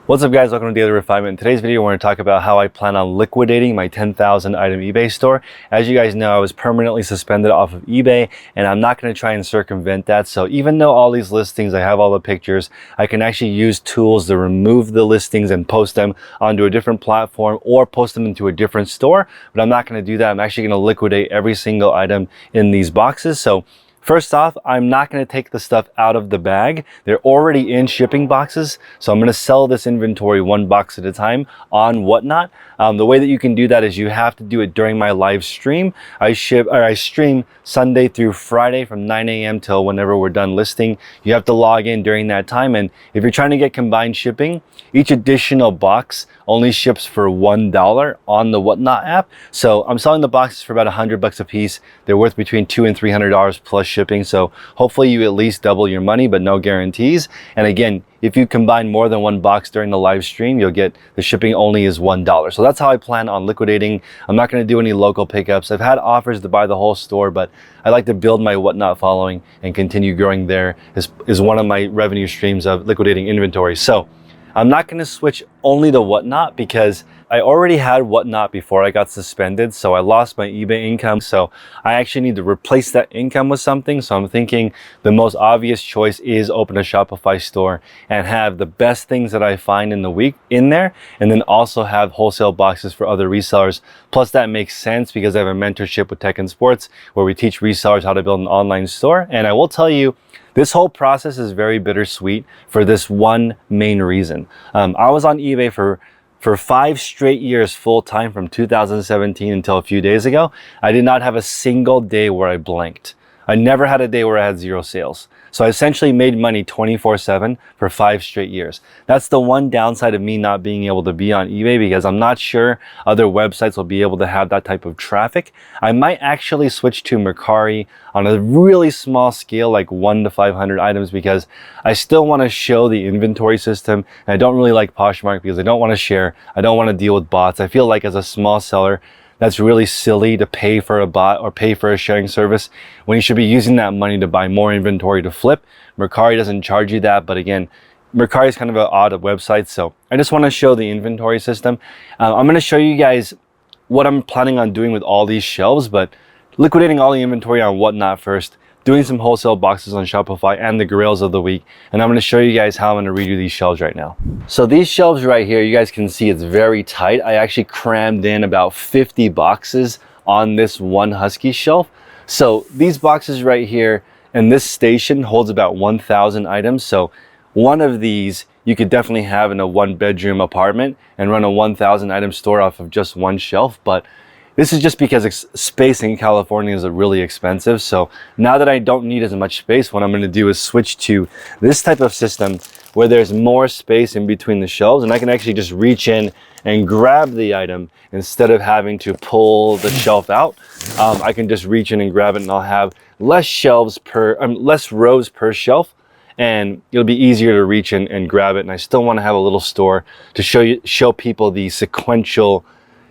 What's up guys, welcome to Daily Refinement. In today's video, we're going to talk about how I plan on liquidating my 10,000 item eBay store. As you guys know, I was permanently suspended off of eBay and I'm not going to try and circumvent that. So even though all these listings, I have all the pictures, I can actually use tools to remove the listings and post them onto a different platform or post them into a different store. But I'm not going to do that. I'm actually going to liquidate every single item in these boxes. So first off, I'm not going to take the stuff out of the bag. They're already in shipping boxes. So I'm going to sell this inventory one box at a time on Whatnot. The way that you can do that is you have to do it during my live stream. I stream Sunday through Friday from 9 a.m. till whenever we're done listing. You have to log in during that time. And if you're trying to get combined shipping, each additional box only ships for $1 on the Whatnot app. So I'm selling the boxes for about $100 a piece. They're worth between $200 and $300 plus shipping. So hopefully you at least double your money, but no guarantees. And again, if you combine more than one box during the live stream, you'll get the shipping only is $1. So that's how I plan on liquidating. I'm not going to do any local pickups. I've had offers to buy the whole store, but I like to build my Whatnot following and continue growing there is one of my revenue streams of liquidating inventory. So I'm not going to switch only to Whatnot because I already had Whatnot before I got suspended. So I lost my eBay income. So I actually need to replace that income with something. So I'm thinking the most obvious choice is open a Shopify store and have the best things that I find in the week in there. And then also have wholesale boxes for other resellers. Plus that makes sense because I have a mentorship with Tech and Sports where we teach resellers how to build an online store. And I will tell you, this whole process is very bittersweet for this one main reason. I was on eBay for 5 straight years full-time from 2017 until a few days ago. I did not have a single day where I blanked. I never had a day where I had 0 sales. So I essentially made money 24/7 for 5 straight years. That's the one downside of me not being able to be on eBay because I'm not sure other websites will be able to have that type of traffic. I might actually switch to Mercari on a really small scale, like 1 to 500 items, because I still want to show the inventory system. And I don't really like Poshmark because I don't want to share. I don't want to deal with bots. I feel like as a small seller, that's really silly to pay for a bot or pay for a sharing service when you should be using that money to buy more inventory to flip. Mercari doesn't charge you that, but again, Mercari is kind of an odd website. So I just want to show the inventory system. I'm going to show you guys what I'm planning on doing with all these shelves, but liquidating all the inventory on Whatnot first, doing some wholesale boxes on Shopify and the grails of the week. And I'm going to show you guys how I'm going to redo these shelves right now. So these shelves right here, you guys can see it's very tight. I actually crammed in about 50 boxes on this one Husky shelf. So these boxes right here and this station holds about 1,000 items. So one of these you could definitely have in a 1-bedroom apartment and run a 1,000 item store off of just one shelf. But this is just because space in California is really expensive. So now that I don't need as much space, what I'm going to do is switch to this type of system where there's more space in between the shelves and I can actually just reach in and grab the item instead of having to pull the shelf out. I can just reach in and grab it and I'll have less rows per shelf. And it'll be easier to reach in and grab it. And I still want to have a little store to show people the sequential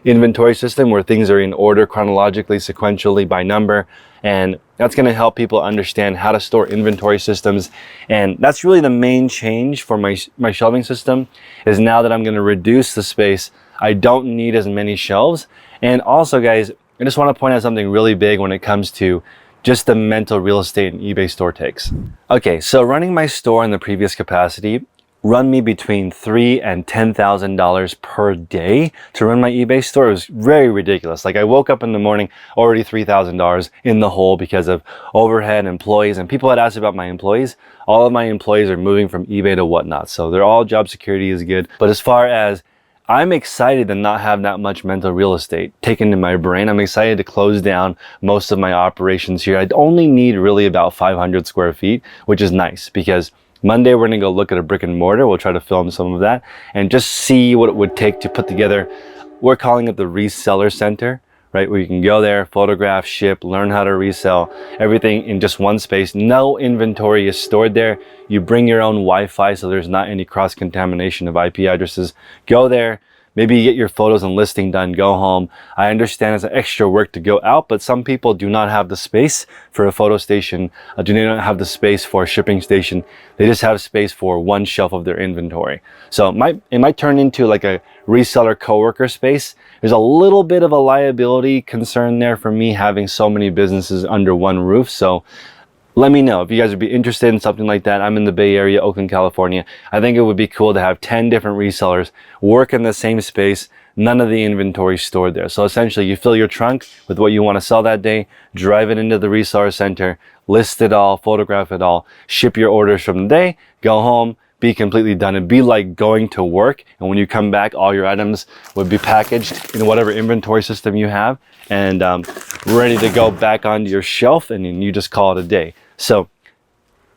inventory system where things are in order chronologically, sequentially by number. And that's going to help people understand how to store inventory systems. And that's really the main change for my shelving system is now that I'm going to reduce the space, I don't need as many shelves. And also guys, I just want to point out something really big when it comes to just the mental real estate an eBay store takes. Okay, so running my store in the previous capacity run me between $3,000 and $10,000 per day to run my eBay store. It was very ridiculous. Like I woke up in the morning already $3,000 in the hole because of overhead, employees, and people had asked about my employees. All of my employees are moving from eBay to Whatnot. So they're all job security is good. But as far as I'm excited to not have that much mental real estate taken in my brain. I'm excited to close down most of my operations here. I'd only need really about 500 square feet, which is nice because Monday, we're gonna go look at a brick and mortar. We'll try to film some of that and just see what it would take to put together, we're calling it the reseller center, right? Where you can go there, photograph, ship, learn how to resell, everything in just one space. No inventory is stored there. You bring your own Wi-Fi so there's not any cross-contamination of IP addresses. Go there, Maybe you get your photos and listing done, go home. I understand it's an extra work to go out, but some people do not have the space for a photo station, do not have the space for a shipping station. They just have space for one shelf of their inventory. So it might turn into like a reseller coworker space. There's a little bit of a liability concern there for me having so many businesses under one roof. So let me know if you guys would be interested in something like that. I'm in the Bay Area, Oakland, California. I think it would be cool to have 10 different resellers work in the same space, none of the inventory stored there. So essentially you fill your trunk with what you want to sell that day, drive it into the reseller center, list it all, photograph it all, ship your orders from the day, go home, be completely done. It'd be like going to work, and when you come back, all your items would be packaged in whatever inventory system you have and ready to go back onto your shelf, and then you just call it a day. So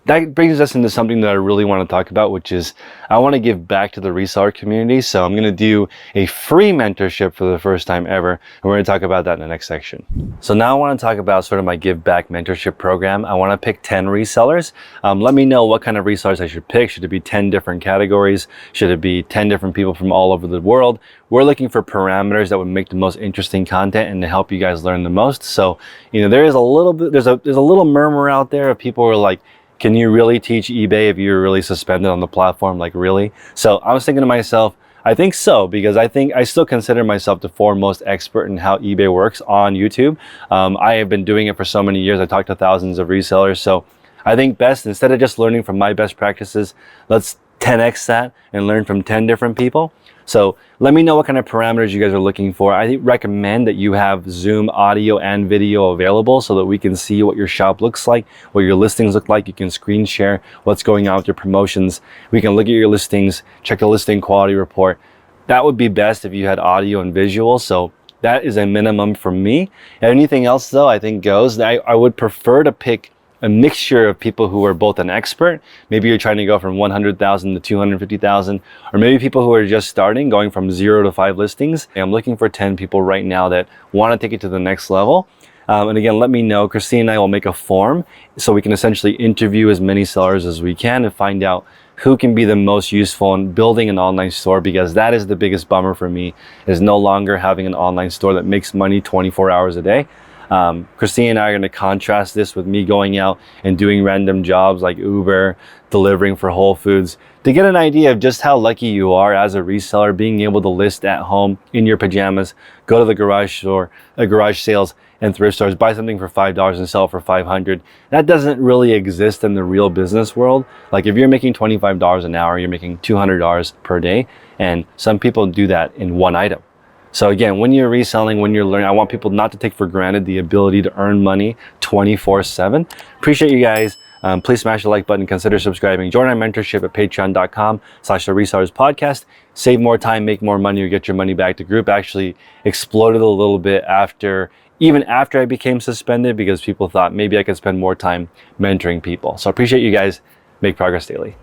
that brings us into something that I really want to talk about, which is I want to give back to the reseller community. So I'm going to do a free mentorship for the first time ever, and we're going to talk about that in the next section. So now I want to talk about sort of my give back mentorship program. I want to pick 10 resellers. Let me know what kind of resellers I should pick. Should it be 10 different categories? Should it be 10 different people from all over the world? We're looking for parameters that would make the most interesting content and to help you guys learn the most. So, you know, there is a little bit, there's a little murmur out there of people who are like, can you really teach eBay if you're really suspended on the platform? Like, really? So I was thinking to myself, I think so, because I think I still consider myself the foremost expert in how eBay works on YouTube. I have been doing it for so many years. I talked to thousands of resellers. So I think best, instead of just learning from my best practices, let's 10x that and learn from 10 different people. So let me know what kind of parameters you guys are looking for. I recommend that you have Zoom audio and video available so that we can see what your shop looks like, what your listings look like. You can screen share what's going on with your promotions. We can look at your listings, check the listing quality report. That would be best if you had audio and visual. So that is a minimum for me. Anything else though, I think goes. I would prefer to pick a mixture of people who are both an expert. Maybe you're trying to go from 100,000 to 250,000, or maybe people who are just starting, going from 0 to 5 listings. I'm looking for 10 people right now that want to take it to the next level. And again, let me know. Christine and I will make a form so we can essentially interview as many sellers as we can and find out who can be the most useful in building an online store, because that is the biggest bummer for me, is no longer having an online store that makes money 24 hours a day. Christine and I are going to contrast this with me going out and doing random jobs like Uber, delivering for Whole Foods, to get an idea of just how lucky you are as a reseller, being able to list at home in your pajamas, go to the garage store, garage sales and thrift stores, buy something for $5 and sell it for $500. That doesn't really exist in the real business world. Like if you're making $25 an hour, you're making $200 per day, and some people do that in one item. So again, when you're reselling, when you're learning, I want people not to take for granted the ability to earn money 24/7. Appreciate you guys. Please smash the like button, consider subscribing. Join our mentorship at patreon.com/theresellerspodcast. Save more time, make more money, or get your money back. The group actually exploded a little bit even after I became suspended, because people thought maybe I could spend more time mentoring people. So I appreciate you guys. Make progress daily.